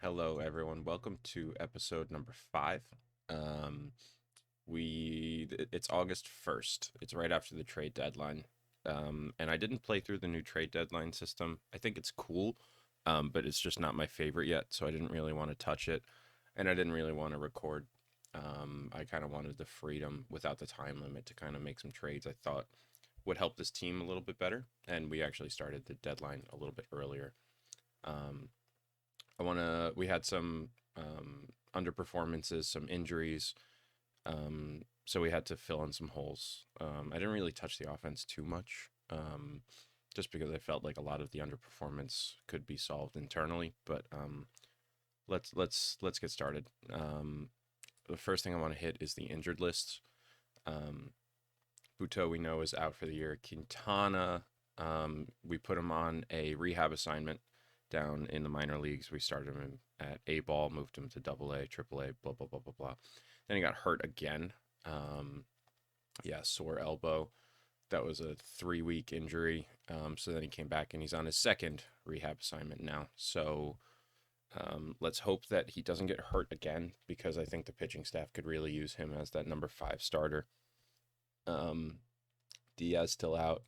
Hello, everyone. Welcome to episode number 5. Um, it's August 1st. It's right after the trade deadline. And I didn't play through the new trade deadline system. I think it's cool, but it's just not my favorite yet, so I didn't really want to touch it, and I didn't really want to record. I kind of wanted the freedom without the time limit to kind of make some trades I thought would help this team a little bit better, and we actually started the deadline a little bit earlier. Um, we had some underperformances, some injuries. So we had to fill in some holes. I didn't really touch the offense too much, just because I felt like a lot of the underperformance could be solved internally. But let's get started. The first thing I want to hit is the injured list. Um, Buto, we know, is out for the year. Quintana, we put him on a rehab assignment down in the minor leagues. We started him at A ball, moved him to double A, triple A, blah, blah, blah, blah, blah. Then he got hurt again. Um, yeah, sore elbow. That was a 3 week injury. So then he came back and he's on his second rehab assignment now. So let's hope that he doesn't get hurt again because I think the pitching staff could really use him as that number 5 starter. Um, Diaz still out.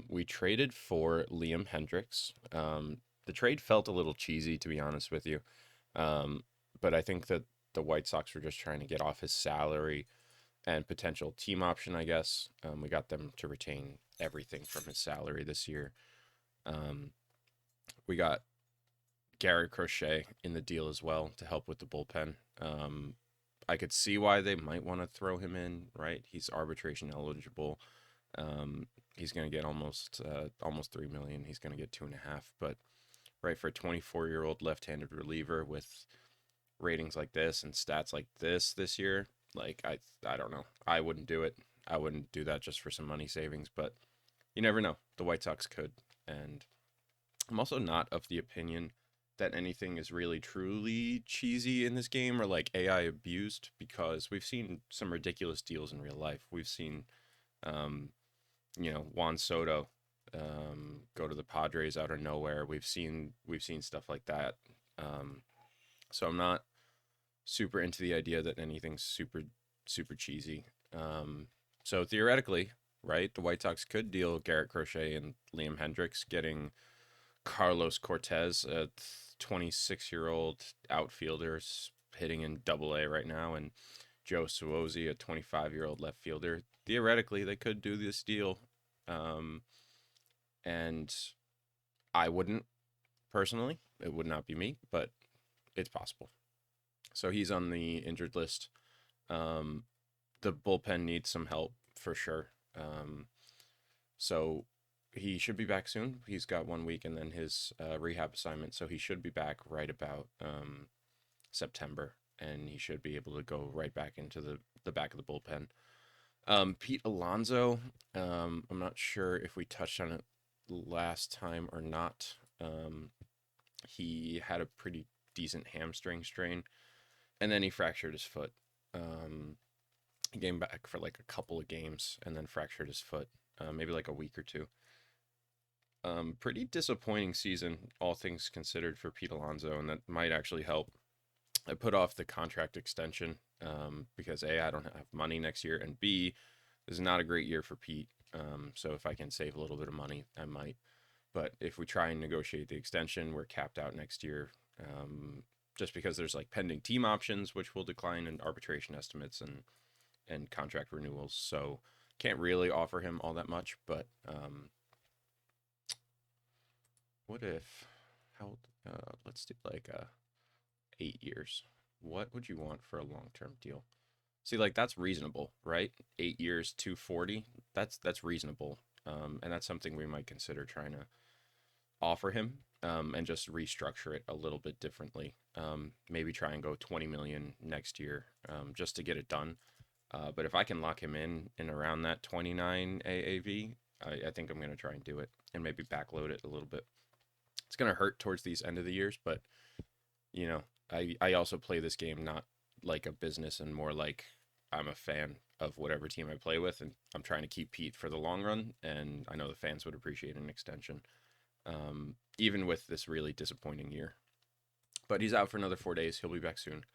We traded for Liam Hendricks. The trade felt a little cheesy, to be honest with you. Um, but I think that the White Sox were just trying to get off his salary and potential team option, I guess. We got them to retain everything from his salary this year. Um, we got Garrett Crochet in the deal as well to help with the bullpen. I could see why they might want to throw him in, right? He's arbitration eligible. He's going to get almost 3 million. He's going to get 2.5. But right, for a 24-year-old left-handed reliever with ratings like this and stats like this year, like I don't know. I wouldn't do it. I wouldn't do that just for some money savings. But you never know. The White Sox could, and I'm also not of the opinion that anything is really truly cheesy in this game or like AI abused because we've seen some ridiculous deals in real life. We've seen um, Juan Soto go to the Padres out of nowhere. We've seen stuff like that. Um, so I'm not super into the idea that anything's super cheesy. So theoretically, right, the White Sox could deal Garrett Crochet and Liam Hendricks, getting Carlos Cortez, a 26-year-old outfielder hitting in Double A right now, and Joe Suozzi, a 25-year-old left fielder. Theoretically, they could do this deal. Um, and I wouldn't personally. It would not be me, but it's possible. So he's on the injured list. Um, the bullpen needs some help for sure. So he should be back soon. He's got 1 week and then his rehab assignment, so he should be back right about September, and he should be able to go right back into the back of the bullpen. Pete Alonso, I'm not sure if we touched on it last time or not. He had a pretty decent hamstring strain, and then he fractured his foot. He came back for like a couple of games and then fractured his foot, maybe like a week or two. Pretty disappointing season, all things considered, for Pete Alonso, and that might actually help. I put off the contract extension because A, I don't have money next year, and B, this is not a great year for Pete. So if I can save a little bit of money, I might. But if we try and negotiate the extension, we're capped out next year. Just because there's like pending team options, which will decline in arbitration estimates and contract renewals. So can't really offer him all that much. But what if, how, let's do like 8 years. What would you want for a long term deal? See, like that's reasonable, right? 8 years, 240. That's reasonable, and that's something we might consider trying to offer him, and just restructure it a little bit differently. Maybe try and go 20 million next year, just to get it done. But if I can lock him in around that 29 AAV, I think I'm going to try and do it and maybe backload it a little bit. It's going to hurt towards these end of the years, but you know, I also play this game not like a business and more like I'm a fan of whatever team I play with, and I'm trying to keep Pete for the long run. And I know the fans would appreciate an extension, even with this really disappointing year. but he's out for another 4 days. He'll be back soon.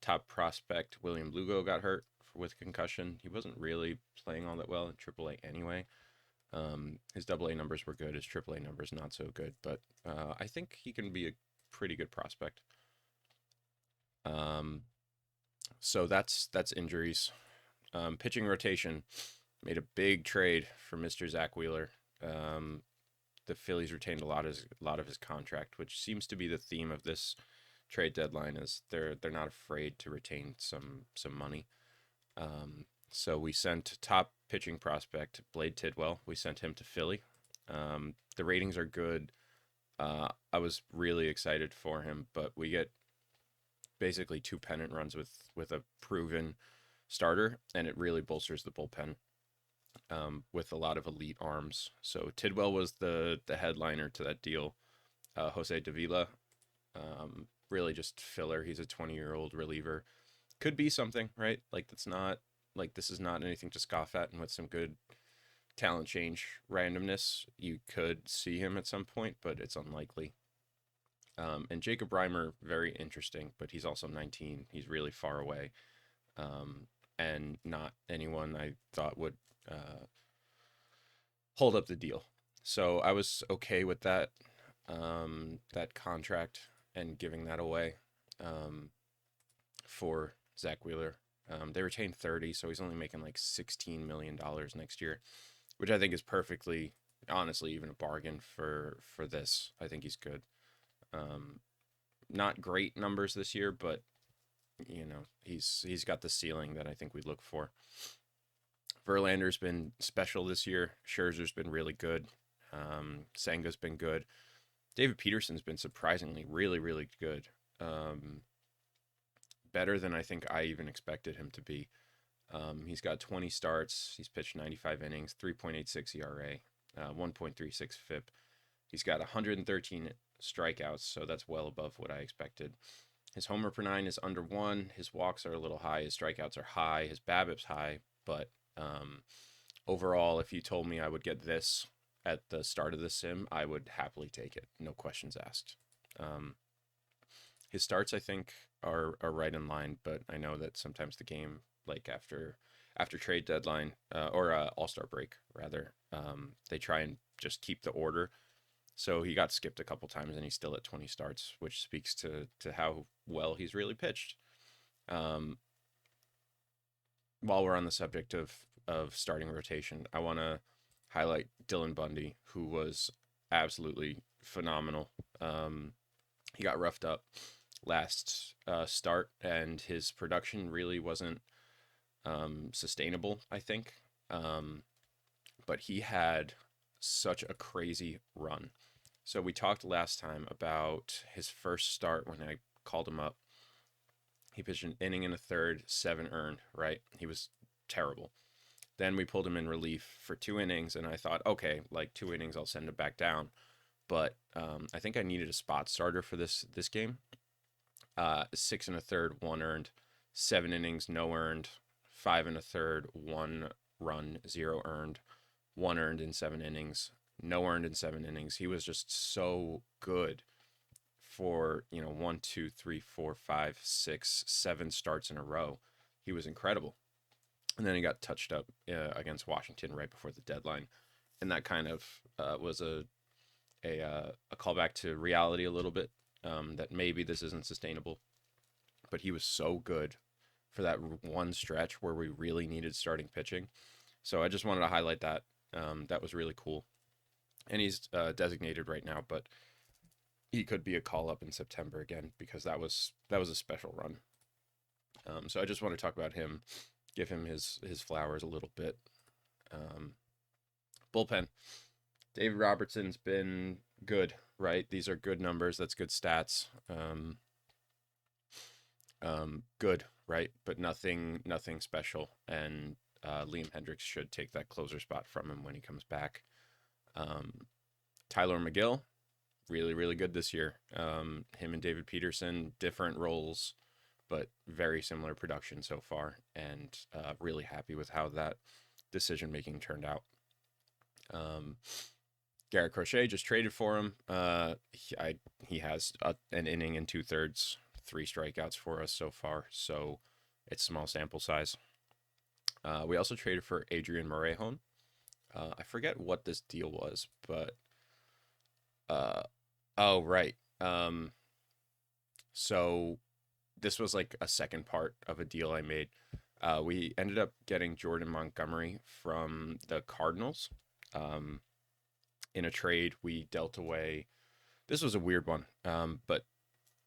Top prospect William Lugo got hurt with concussion. He wasn't really playing all that well in AAA anyway. His AA numbers were good. His AAA numbers not so good, but I think he can be a pretty good prospect. So that's injuries. Pitching rotation, made a big trade for Mr. Zach Wheeler. The Phillies retained a lot of his contract, which seems to be the theme of this trade deadline. Is they're not afraid to retain some money. So we sent top pitching prospect Blade Tidwell. We sent him to Philly. The ratings are good. I was really excited for him, but we get basically 2 pennant runs with a proven starter, and it really bolsters the bullpen with a lot of elite arms. So Tidwell was the headliner to that deal. Jose Davila, really just filler. He's a 20-year-old reliever. Could be something, right? Like this is not anything to scoff at, and with some good talent change randomness, you could see him at some point, but it's unlikely. And Jacob Reimer, very interesting, but he's also 19. He's really far away, and not anyone I thought would hold up the deal. So I was okay with that contract and giving that away for Zach Wheeler. They retained 30, so he's only making like $16 million next year, which I think is perfectly, honestly, even a bargain for this. I think he's good. Not great numbers this year, but he's got the ceiling that I think we look for. Verlander's been special this year. Scherzer's been really good. Senga's been good. David Peterson's been surprisingly really, really good. Better than I think I even expected him to be. He's got 20 starts. He's pitched 95 innings, 3.86 ERA, 1.36 FIP. He's got 113 strikeouts, so that's well above what I expected. His homer per 9 is under 1. His walks are a little high. His strikeouts are high. His BABIP's high, but overall, if you told me I would get this at the start of the sim, I would happily take it. No questions asked. His starts, I think, are right in line, but I know that sometimes the game, like after trade deadline or All-Star break, rather, they try and just keep the order. So he got skipped a couple times, and he's still at 20 starts, which speaks to how well he's really pitched. While we're on the subject of starting rotation, I want to highlight Dylan Bundy, who was absolutely phenomenal. He got roughed up last start, and his production really wasn't sustainable, I think. But he had such a crazy run. So we talked last time about his first start when I called him up. He pitched an inning and a third, 7 earned, right? He was terrible. Then we pulled him in relief for 2 innings, and I thought, okay, like 2 innings, I'll send him back down. But I think I needed a spot starter for this game. 6 and a third, 1 earned, 7 innings, no earned, 5 and a third, 1 run, 0 earned, 1 earned in 7 innings, no earned in 7 innings. He was just so good for 1, 2, 3, 4, 5, 6, 7 starts in a row. He was incredible. And then he got touched up against Washington right before the deadline, and that kind of was a callback to reality a little bit, that maybe this isn't sustainable. But he was so good for that one stretch where we really needed starting pitching. So I just wanted to highlight that. That was really cool. And he's designated right now, but he could be a call up in September again, because that was a special run. So I just want to talk about him, give him his flowers a little bit. Bullpen. David Robertson's been good, right? These are good numbers. That's good stats. Good, right? But nothing special. And Liam Hendricks should take that closer spot from him when he comes back. Tyler McGill, really, really good this year. Him and David Peterson, different roles, but very similar production so far, and really happy with how that decision making turned out. Garrett Crochet just traded for him. He has an inning and 2/3, 3 strikeouts for us so far, so it's small sample size. We also traded for Adrian Morejon. I forget what this deal was, but oh right. So this was like a second part of a deal I made. We ended up getting Jordan Montgomery from the Cardinals. Um, in a trade, we dealt away. This was a weird one, but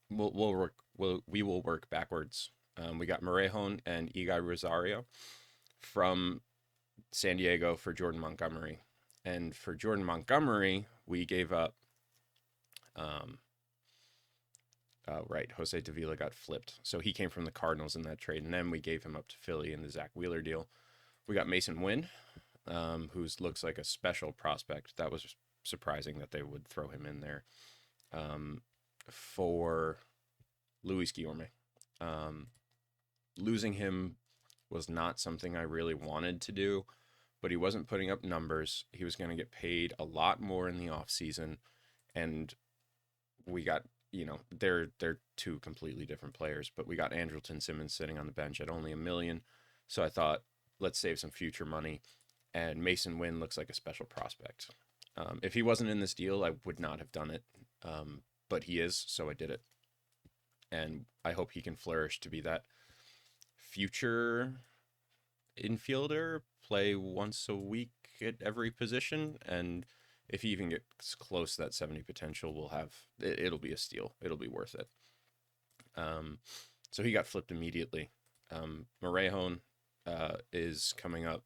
we will work backwards. We got Morejon and Igor Rosario from San Diego for Jordan Montgomery, and for Jordan Montgomery, we gave up. Um, right, Jose Davila got flipped, so he came from the Cardinals in that trade, and then we gave him up to Philly in the Zach Wheeler deal. We got Mason Wynn, who looks like a special prospect. That was surprising that they would throw him in there. For Luis Guillorme. Losing him was not something I really wanted to do, but he wasn't putting up numbers. He was going to get paid a lot more in the offseason, and we got, they're two completely different players, but we got Andrelton Simmons sitting on the bench at only $1 million. So I thought, let's save some future money. And Mason Wynn looks like a special prospect. If he wasn't in this deal, I would not have done it. But he is, so I did it. And I hope he can flourish to be that future infielder, play once a week at every position. And if he even gets close to that 70 potential, it'll be a steal. It'll be worth it. So he got flipped immediately. Morejon is coming up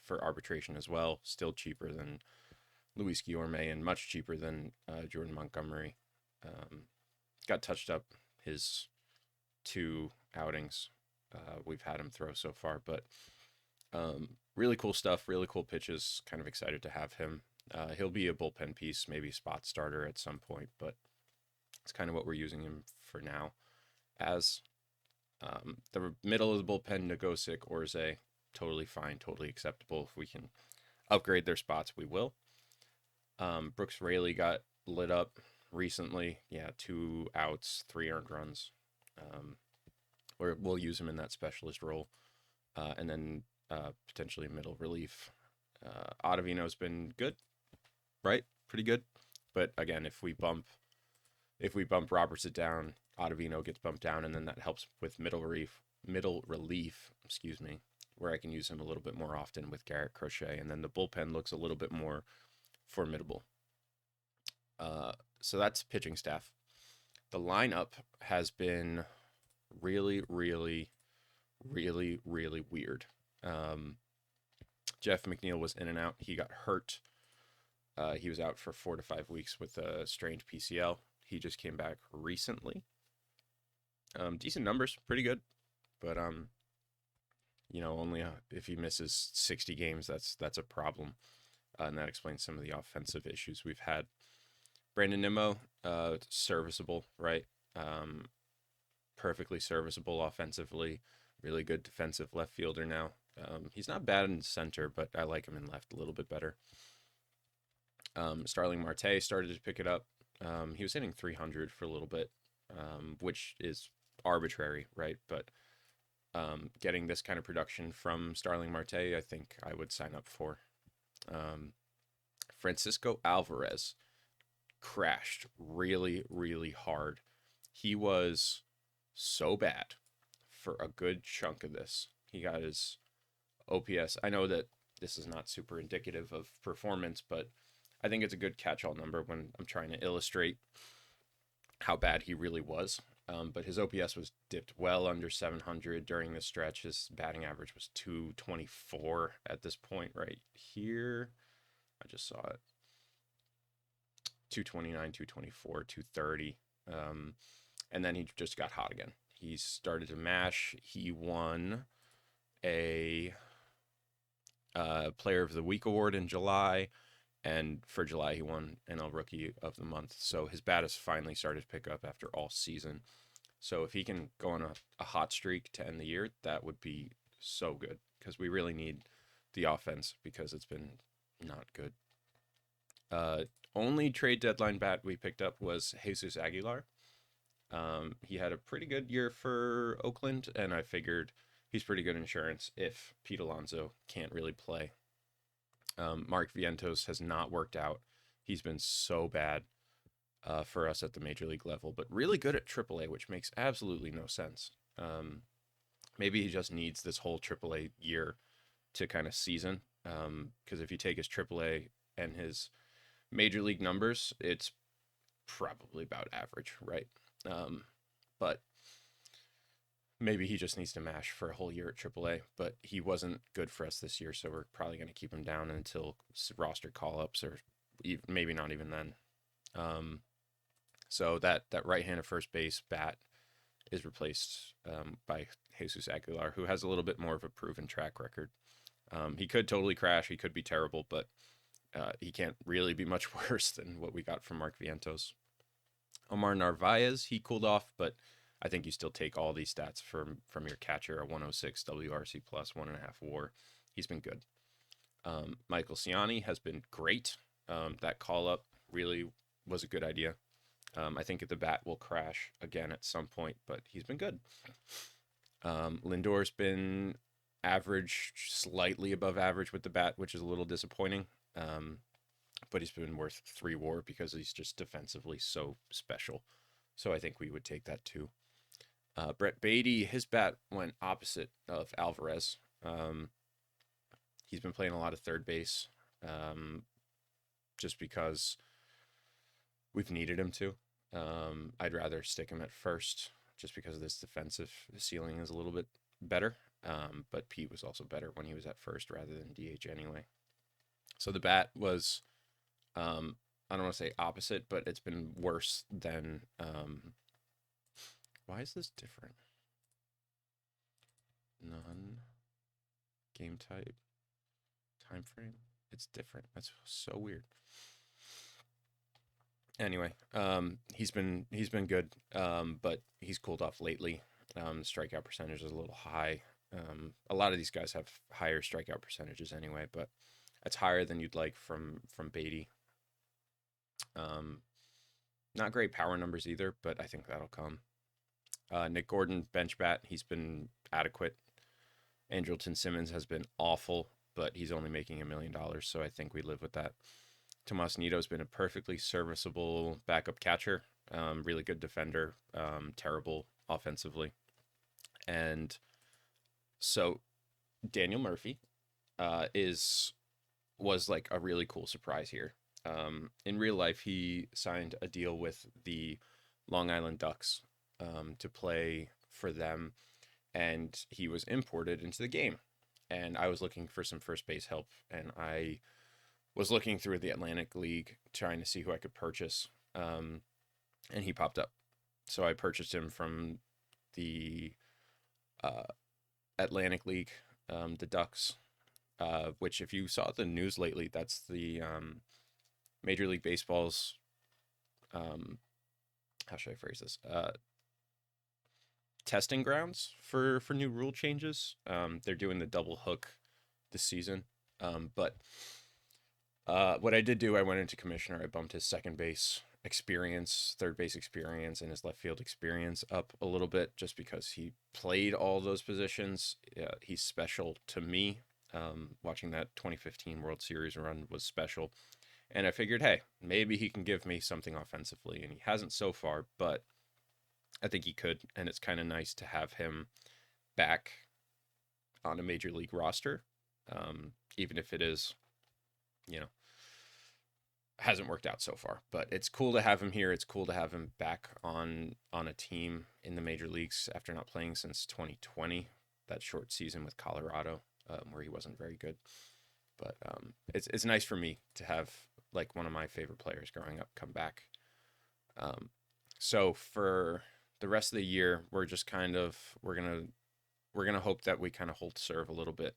for arbitration as well, still cheaper than Luis Guillorme and much cheaper than Jordan Montgomery. Got touched up his 2 outings we've had him throw so far, but really cool stuff, really cool pitches. Kind of excited to have him. He'll be a bullpen piece, maybe spot starter at some point, but it's kind of what we're using him for now. As the middle of the bullpen, Nogosek, Orze, totally fine, totally acceptable. If we can upgrade their spots, we will. Brooks Raley got lit up recently. Yeah, 2 outs, 3 earned runs. We'll use him in that specialist role. And then potentially middle relief. Ottavino's been good, right? Pretty good. But again, if we bump Roberts down, Ottavino gets bumped down, and then that helps with middle relief, where I can use him a little bit more often with Garrett Crochet, and then the bullpen looks a little bit more formidable. So that's pitching staff. The lineup has been really, really, really, really weird. Jeff McNeil was in and out. He got hurt. He was out for 4 to 5 weeks with a strained PCL. He just came back recently. Decent numbers, pretty good, but only if he misses 60 games, that's a problem, and that explains some of the offensive issues we've had. Brandon Nimmo, serviceable, right? Perfectly serviceable offensively. Really good defensive left fielder now. He's not bad in center, but I like him in left a little bit better. Starling Marte started to pick it up. He was hitting 300 for a little bit, which is arbitrary, right? But getting this kind of production from Starling Marte, I think I would sign up for. Francisco Alvarez crashed really, really hard. He was so bad for a good chunk of this. He got his OPS. I know that this is not super indicative of performance, but I think it's a good catch-all number when I'm trying to illustrate how bad he really was. But his OPS was dipped well under 700 during this stretch. His batting average was 224 at this point right here. I just saw it. 229, 224, 230. And then he just got hot again. He started to mash. He won a Player of the Week award in July. And for July, he won NL Rookie of the Month. So his bat has finally started to pick up after all season. So if he can go on a hot streak to end the year, that would be so good, because we really need the offense because it's been not good. Uh, Only trade deadline bat we picked up was Jesus Aguilar. He had a pretty good year for Oakland, and I figured he's pretty good insurance if Pete Alonso can't really play. Mark Vientos has not worked out. He's been so bad for us at the major league level, but really good at AAA, which makes absolutely no sense. Maybe he just needs this whole AAA year to kind of season. Because if you take his AAA and his major league numbers, it's probably about average, right? Um, but maybe he just needs to mash for a whole year at AAA. But he wasn't good for us this year, so we're probably going to keep him down until roster call ups, or even, maybe not even then. Um, so that right-handed first base bat is replaced by Jesus Aguilar, who has a little bit more of a proven track record. He could totally crash. He could be terrible, but he can't really be much worse than what we got from Mark Vientos. Omar Narvaez, he cooled off, but I think you still take all these stats from your catcher, a 106 WRC plus, 1.5 WAR. He's been good. Michael Ciani has been great. That call up really was a good idea. I think the bat will crash again at some point, but he's been good. Lindor's been average, slightly above average with the bat, which is a little disappointing. But he's been worth 3 WAR because he's just defensively so special. So I think we would take that too. Brett Beatty, his bat went opposite of Alvarez. He's been playing a lot of third base just because we've needed him to. I'd rather stick him at first just because this defensive ceiling is a little bit better. But Pete was also better when he was at first rather than DH anyway. So the bat was, I don't want to say opposite, but it's been worse than. Why is this different? None. Game type. Time frame. It's different. That's so weird. Anyway, he's been good, but he's cooled off lately. Strikeout percentage is a little high. A lot of these guys have higher strikeout percentages anyway, but it's higher than you'd like from Beatty. Not great power numbers either, but I think that'll come. Nick Gordon, bench bat, he's been adequate. Andrelton Simmons has been awful, but he's only making $1 million, so I think we live with that. Tomas Nido's been a perfectly serviceable backup catcher, really good defender, terrible offensively. And so Daniel Murphy was like a really cool surprise here. In real life, he signed a deal with the Long Island Ducks to play for them, and he was imported into the game. And I was looking for some first base help, and I was looking through the Atlantic League trying to see who I could purchase, and he popped up. So I purchased him from the uh, Atlantic League, the Ducks, which if you saw the news lately, that's the Major League Baseball's, how should I phrase this? Testing grounds for new rule changes. They're doing the double hook this season, but what I did do, I went into commissioner. I bumped his second base experience, third base experience, and his left field experience up a little bit just because he played all those positions. He's special to me. Watching that 2015 World Series run was special. And I figured, hey, maybe he can give me something offensively. And he hasn't so far, but I think he could. And it's kind of nice to have him back on a major league roster, even if it is, you know, hasn't worked out so far. But it's cool to have him here. It's cool to have him back on a team in the major leagues after not playing since 2020, that short season with Colorado, where he wasn't very good. But it's nice for me to have like one of my favorite players growing up come back. So for the rest of the year, we're just kind of we're gonna hope that we kind of hold serve a little bit.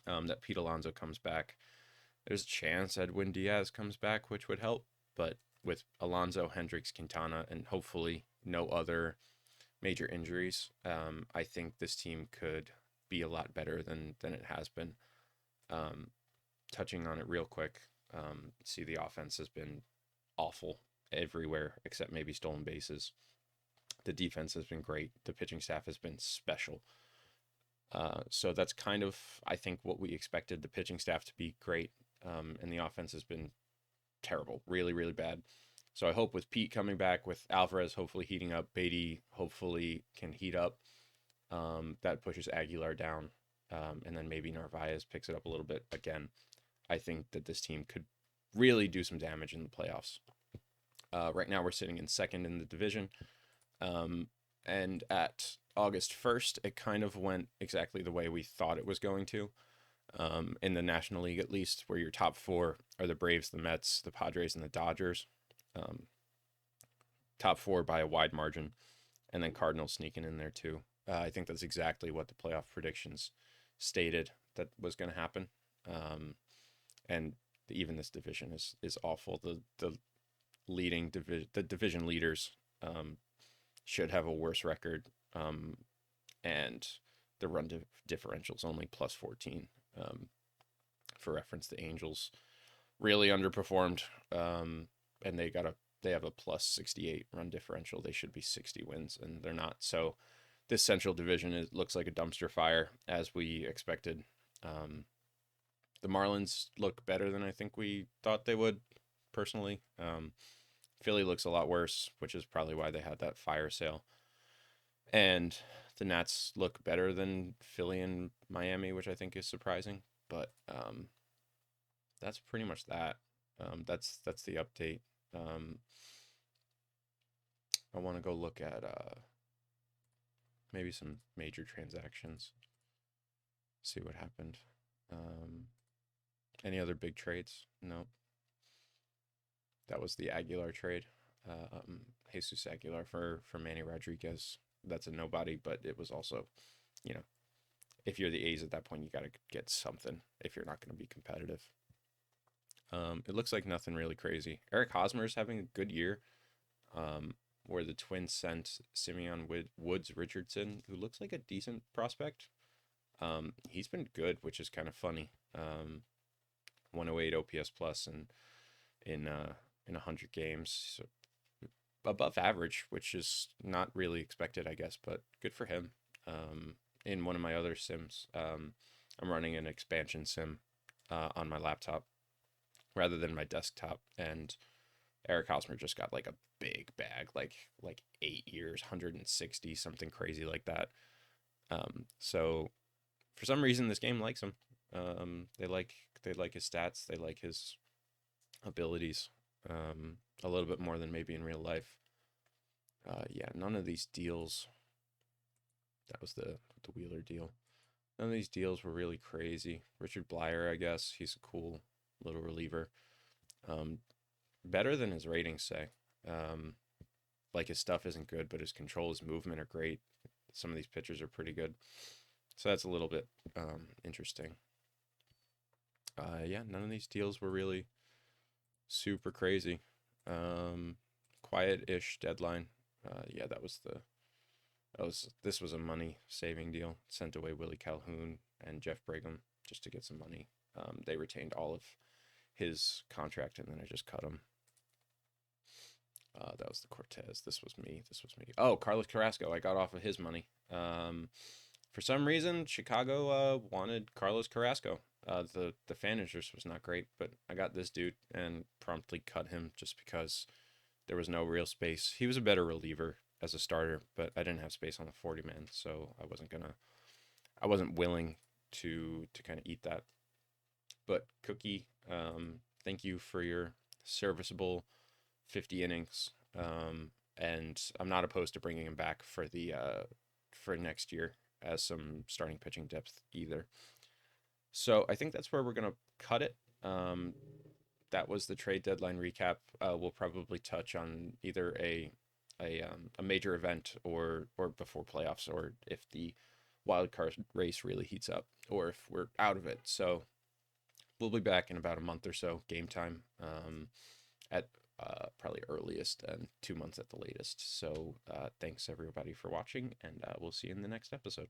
That Pete Alonso comes back. There's a chance Edwin Diaz comes back, which would help. But with Alonso, Hendricks, Quintana, and hopefully no other major injuries, I think this team could be a lot better than it has been. Touching on it real quick, See, the offense has been awful everywhere except maybe stolen bases. The defense has been great. The pitching staff has been special. So that's kind of, I think, what we expected the pitching staff to be great. And the offense has been terrible, really, really bad. So I hope with Pete coming back, with Alvarez hopefully heating up, Beatty hopefully can heat up. That pushes Aguilar down. And then maybe Narvaez picks it up a little bit. Again, I think that this team could really do some damage in the playoffs. Right now, we're sitting in second in the division. And at August 1st, it kind of went exactly the way we thought it was going to. In the National League, at least, where your top four are the Braves, the Mets, the Padres, and the Dodgers. Top four by a wide margin. And then Cardinals sneaking in there, too. I think that's exactly what the playoff predictions stated that was going to happen. And even this division is awful. The division leaders should have a worse record, and the run differential is only plus 14. For reference, the Angels really underperformed, and they have a plus 68 run differential. They should be 60 wins, and they're not. So this Central Division looks like a dumpster fire, as we expected. The Marlins look better than I think we thought they would, personally. Philly looks a lot worse, which is probably why they had that fire sale. And the Nats look better than Philly and Miami, which I think is surprising. But that's pretty much that. That's the update. I want to go look at maybe some major transactions. See what happened. Any other big trades? No. That was the Aguilar trade. Jesus Aguilar for Manny Rodriguez. That's a nobody, but it was also, if you're the A's at that point, you got to get something if you're not going to be competitive. It looks like nothing really crazy. Eric Hosmer's having a good year, where the Twins sent Simeon Woods Richardson, who looks like a decent prospect. He's been good, which is kind of funny. 108 OPS plus and in 100 games, so above average, which is not really expected, I guess, but good for him. In one of my other sims, I'm running an expansion sim on my laptop rather than my desktop, and Eric Hosmer just got like a big bag, like 8 years, 160, something crazy like that. So for some reason, this game likes him. They like his stats. They like his abilities a little bit more than maybe in real life. Yeah, none of these deals. That was the Wheeler deal. None of these deals were really crazy. Richard Blyer, I guess, he's a cool little reliever. Better than his ratings say. Like, his stuff isn't good, but his control, his movement are great. Some of these pitchers are pretty good. So that's a little bit interesting. Yeah, none of these deals were really super crazy. Quiet-ish deadline. Yeah, this was a money saving deal. Sent away Willie Calhoun and Jeff Brigham just to get some money. They retained all of his contract, and then I just cut him. That was the Cortez. This was me. Oh, Carlos Carrasco. I got off of his money. For some reason, Chicago wanted Carlos Carrasco. The fan interest was not great, but I got this dude and promptly cut him just because there was no real space. He was a better reliever as a starter, but I didn't have space on the 40-man, so I wasn't willing to kind of eat that. But Cookie, thank you for your serviceable 50 innings. And I'm not opposed to bringing him back for next year as some starting pitching depth either. So I think that's where we're going to cut it. That was the trade deadline recap. We'll probably touch on either a major event or before playoffs, or if the wild card race really heats up, or if we're out of it. So we'll be back in about a month or so, game time, at probably earliest, and 2 months at the latest. So thanks everybody for watching, and we'll see you in the next episode.